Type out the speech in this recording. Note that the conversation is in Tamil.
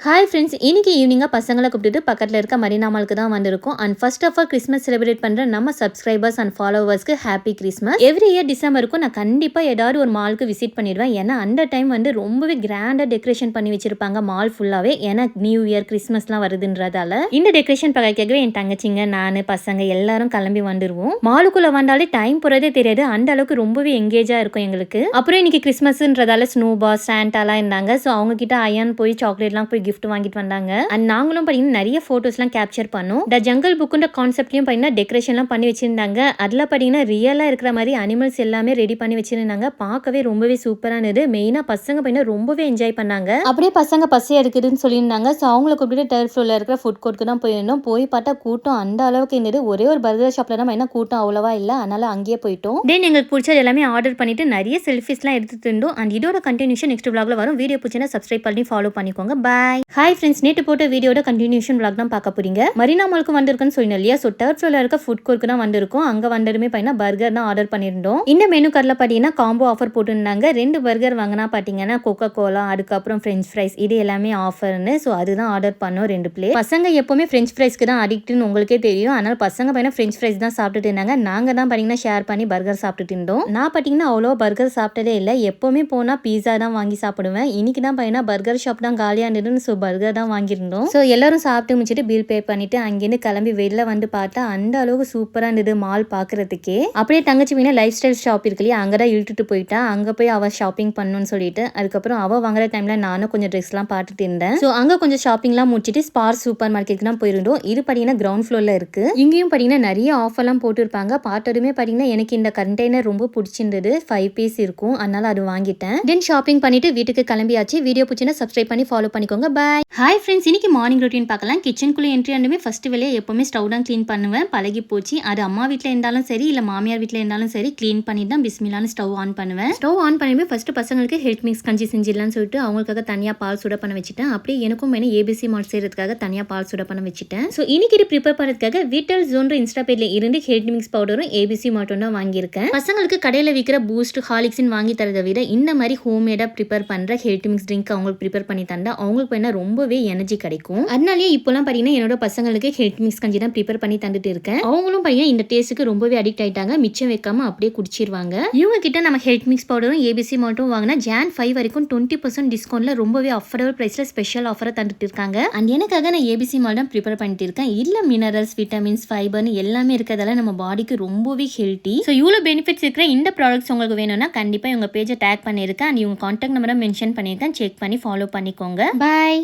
ஹாய் ஃப்ரெண்ட்ஸ், இன்னைக்கு ஈவினிங்காக பசங்களை கூப்பிட்டுட்டு பக்கத்தில் இருக்க மரீனா மாலுக்கு தான் வந்திருக்கோம். And first of all Christmas celebrate பண்ணுற நம்ம சப்ஸ்கிரைபர்ஸ் அண்ட் ஃபாலோவர்ஸ்க்கு ஹாப்பி கிறிஸ்மஸ். எவ்ரி இயர் டிசம்பருக்கும் நான் கண்டிப்பாக ஏதாவது ஒரு மாலுக்கு விசிட் பண்ணிடுவேன். ஏன்னா அந்த டைம் ரொம்பவே கிராண்டாக டெக்கரேஷன் பண்ணி வச்சிருப்பாங்க மால் ஃபுல்லாகவே. ஏன்னா நியூ இயர் கிறிஸ்மஸ்லாம் வருதுன்றதால இந்த டெக்கரேஷன் பார்க்கவே என் தங்கச்சிங்க நான் பசங்க எல்லாரும் கிளம்பி வந்துடுவோம். மாலுக்குள்ளே வந்தாலே டைம் போகிறதே தெரியாது. அந்த அளவுக்கு ரொம்பவே எங்கேஜாக இருக்கும் எங்களுக்கு. அப்புறம் இன்னைக்கு கிறிஸ்மஸ்ன்றதால ஸ்னோபா சாண்டாலாம் இருந்தாங்க. ஸோ அவங்க கிட்ட அயன் போய் சாக்லேட்லாம் போய் கிஃப்ட் வாங்கிட்டு வந்தாங்க. அண்ட் நாங்களும் பார்த்தீங்கன்னா நிறைய ஃபோட்டோஸ்லாம் கேப்சர் பண்ணோம். த ஜங்கல் புக்குன்ற கான்செப்ட்லையும் பார்த்தீங்கன்னா டெக்கரேஷன்லாம் பண்ணி வச்சிருந்தாங்க. அதில் பார்த்தீங்கன்னா ரியலாக இருக்கிற மாதிரி அனிமல்ஸ் எல்லாமே ரெடி பண்ணி வச்சிருந்தாங்க. பார்க்கவே ரொம்பவே சூப்பரானது. மெயினாக பசங்க பார்த்தீங்கன்னா ரொம்பவே என்ஜாய் பண்ணாங்க. அப்படியே பசங்க பசி எடுக்குதுன்னு சொல்லியிருந்தாங்க. ஸோ அவங்கள கூப்பிட்டு தேர்ட் ஃப்ளோரில் இருக்கிற ஃபுட் கோர்ட்டுக்கு தான் போயிருந்தோம். போய் பார்த்தா கூட்டம் அந்த அளவுக்கு இருந்தது. ஒரே ஒரு பர்கர் ஷாப்பில் தான் பார்த்தீங்கன்னா கூட்டம் அவ்வளோவா இல்லை. அதனால அங்கேயே போயிட்டோம். தென் எங்களுக்கு பிடிச்சது எல்லாமே ஆர்டர் பண்ணிட்டு நிறைய செல்ஃபிஸ்லாம் எடுத்துட்டு இருந்தோம். அண்ட் இதோட கண்டினியூஷன் நெக்ஸ்ட் vlogல வரும். வீடியோ பிடிச்சா சப்ஸ்கிரைப் பண்ணி ஃபாலோ பண்ணிக்கோங்க. பாய். ஹாய் ஃப்ரெண்ட்ஸ், நேற்று போட்ட வீடியோட கண்டினியூஷன் vlog தான் பார்க்க போறீங்க. மரீனா மாலுக்கு வந்திருக்குன்னு சொன்னேன் இல்லையா. ஸோ தேர்ட் ஃப்ளோரில் இருக்க ஃபுட் கோர்க்கு தான் வந்திருக்கோம். அங்கே வந்ததுமே பார்த்தீங்கன்னா பர்கர் தான் ஆர்டர் பண்ணியிருந்தோம். இந்த மெனு கார்டில் பார்த்தீங்கன்னா காம்போ ஆஃபர் போட்டுருந்தாங்க. 2 பர்கர் வாங்கினா பார்த்தீங்கன்னா கோகோ கோலா, அதுக்கப்புறம் ஃப்ரெஞ்ச் ஃப்ரைஸ், இது எல்லாமே ஆஃபர்னு. ஸோ அதுதான் ஆர்டர் பண்ணோம் 2 பிளேட். பசங்க எப்பவுமே ஃப்ரெஞ்ச் ஃப்ரைஸ்க்கு தான் அடிக்ட்னு உங்களுக்கே தெரியும். அதனால பசங்க பார்த்தீங்கன்னா ஃப்ரெஞ்ச் ஃப்ரைஸ் தான் சாப்பிட்டுட்டு இருந்தாங்க. நாங்கள் தான் பார்த்தீங்கன்னா ஷேர் பண்ணி பர்கர் சாப்பிட்டுட்டு இருந்தோம். நான் பார்த்தீங்கன்னா அவ்வளோ பர்கர் சாப்பிட்டதே இல்லை. எப்பவுமே போனால் பீஸா தான் வாங்கி சாப்பிடுவேன். இன்னைக்கு தான் பார்த்தீங்கன்னா பர்கர் ஷாப் தான் காலியாக இருந்ததுன்னு ஸோ பர்கர் தான் வாங்கியிருந்தோம். ஸோ எல்லாரும் சாப்பிட்டு முடிச்சுட்டு பில் பே பண்ணிட்டு அங்கேருந்து கிளம்பி வெளில வந்து பார்த்தா அந்த அளவுக்கு சூப்பராக இருந்தது மால் பார்க்கறதுக்கே. அப்படியே தங்கச்சி மீனா லைஃப் ஸ்டைல் ஷாப் இருக்கு இல்லையா, அங்கே தான் இழுத்துட்டு போயிட்டா. அங்கே போய் அவள் ஷாப்பிங் பண்ணணும்னு சொல்லிட்டு அதுக்கப்புறம் அவள் வாங்குற டைம்ல நானும் கொஞ்சம் ட்ரெஸ்லாம் பார்த்துட்டு இருந்தேன். ஸோ அங்கே கொஞ்சம் ஷாப்பிங்லாம் முடிச்சுட்டு ஸ்பார் சூப்பர் மார்க்கெட்டுக்கு தான் போயிருந்தோம். இது பார்த்தீங்கன்னா கிரவுண்ட் ஃப்ளோரில் இருக்கு. இங்கேயும் பார்த்தீங்கன்னா நிறைய ஆஃபர்லாம் போட்டுருப்பாங்க. பார்த்ததுமே பார்த்தீங்கன்னா எனக்கு இந்த கண்டெய்னர் ரொம்ப பிடிச்சிருந்தது. 5 பீஸ் இருக்கும், அதனால அது வாங்கிட்டேன். தென் ஷாப்பிங் பண்ணிட்டு வீட்டுக்கு கிளம்பியாச்சு. வீடியோ பிடிச்சினா சப்ஸ்கிரைப் பண்ணி ஃபாலோ பண்ணிக்கோங்க. பாய். ஹாய் ஃப்ரெண்ட்ஸ், இன்னைக்கு மார்னிங் ரொட்டீன் பார்க்கலாம். கிச்சனுக்குள்ளே என்ட்ரி ஆனதுமே ஃபர்ஸ்ட் வேலையை எப்பவுமே ஸ்டவ் தான் க்ளீன் பண்ணுவேன். பழகி போச்சு. அது அம்மா வீட்டில் இருந்தாலும் சரி இல்லை மாமியார் வீட்டில் இருந்தாலும் சரி க்ளீன் பண்ணி தான் பிஸ்மிலான்னு ஸ்டவ் ஆன் பண்ணுவேன். ஸ்டவ் ஆன் பண்ணி ஃபர்ஸ்ட் பசங்களுக்கு ஹெல்த் மிக்ஸ் கஞ்சி செஞ்சிடலாம்னு சொல்லிட்டு அவங்களுக்காக தனியாக பால் சுட பண்ண வச்சுட்டேன். அப்படியே எனக்கும் வேணும் ஏபிசி மால்ட் செய்யறதுக்காக தனியாக பால் சுட பண்ண வச்சுட்டேன். ஸோ இன்னைக்கு இது ப்ரிப்பேர் பண்ணுறதுக்காக வீட்டல் ஜோன்ற இன்ஸ்டா பேஜ்ல இருந்து ஹெல்த் மிக்ஸ் பவுடரும் ஏபிசி மால்ட்டும் தான் வாங்கியிருக்கேன். பசங்களுக்கு கடையில் விற்கிற பூஸ்ட் ஹார்லிக்ஸ்னு வாங்கி தரதை விட இந்த மாதிரி ஹோம்மேடாக ப்ரிப்பேர் பண்ணுற ஹெல்த் மிக்ஸ் ட்ரிங்க் அவங்களுக்கு ப்ரிப்பேர் பண்ணி தந்தா அவங்களுக்கு வேணா ரொம்பவே எனர்ஜி கிடைக்கும். அதனாலேயே இப்போலாம் பார்த்தீங்கன்னா என்னோட பசங்களுக்கு ஹெல்த் மிக்ஸ் கஞ்சி தான் ப்ரிப்பேர் பண்ணி தந்துட்டு இருக்கேன். அவங்களும் பார்த்தீங்கன்னா இந்த டேஸ்ட்டுக்கு ரொம்பவே அடிக்ட் ஆயிட்டாங்க. மிச்சம் வைக்காம அப்படியே குடிச்சிருவாங்க. இவங்க கிட்ட நம்ம ஹெல்த் மிக்ஸ் பவுடரும் ஏபிசி மால்ட்டும் வாங்கினா Jan 5 வரைக்கும் 20% டிஸ்கவுண்ட்ல ரொம்பவே அஃபோர்டபுள் பிரைஸ்ல ஸ்பெஷல் ஆஃபரை தந்துட்டு இருக்காங்க. அண்ட் எனக்காக நான் ஏபிசி மால்ட் தான் ப்ரிப்பேர் பண்ணிட்டு இருக்கேன். இல்ல மினரல்ஸ், விட்டமின்ஸ், ஃபைபர்னு எல்லாமே இருக்கிறதால நம்ம பாடிக்கு ரொம்பவே ஹெல்த்தி. ஸோ இவ்வளோ பெனிஃபிட்ஸ் இருக்கிற இந்த ப்ராடக்ட்ஸ் உங்களுக்கு வேணும்னா கண்டிப்பாக இவங்க பேஜை டேக் பண்ணியிருக்கேன். அண்ட் இவங்க கான்டாக்ட் நம்பரை மென்ஷன் பண்ணியிருக்கேன். செக் பண்ணி ஃபாலோ பண்ணிக்கோங்க. பாய்.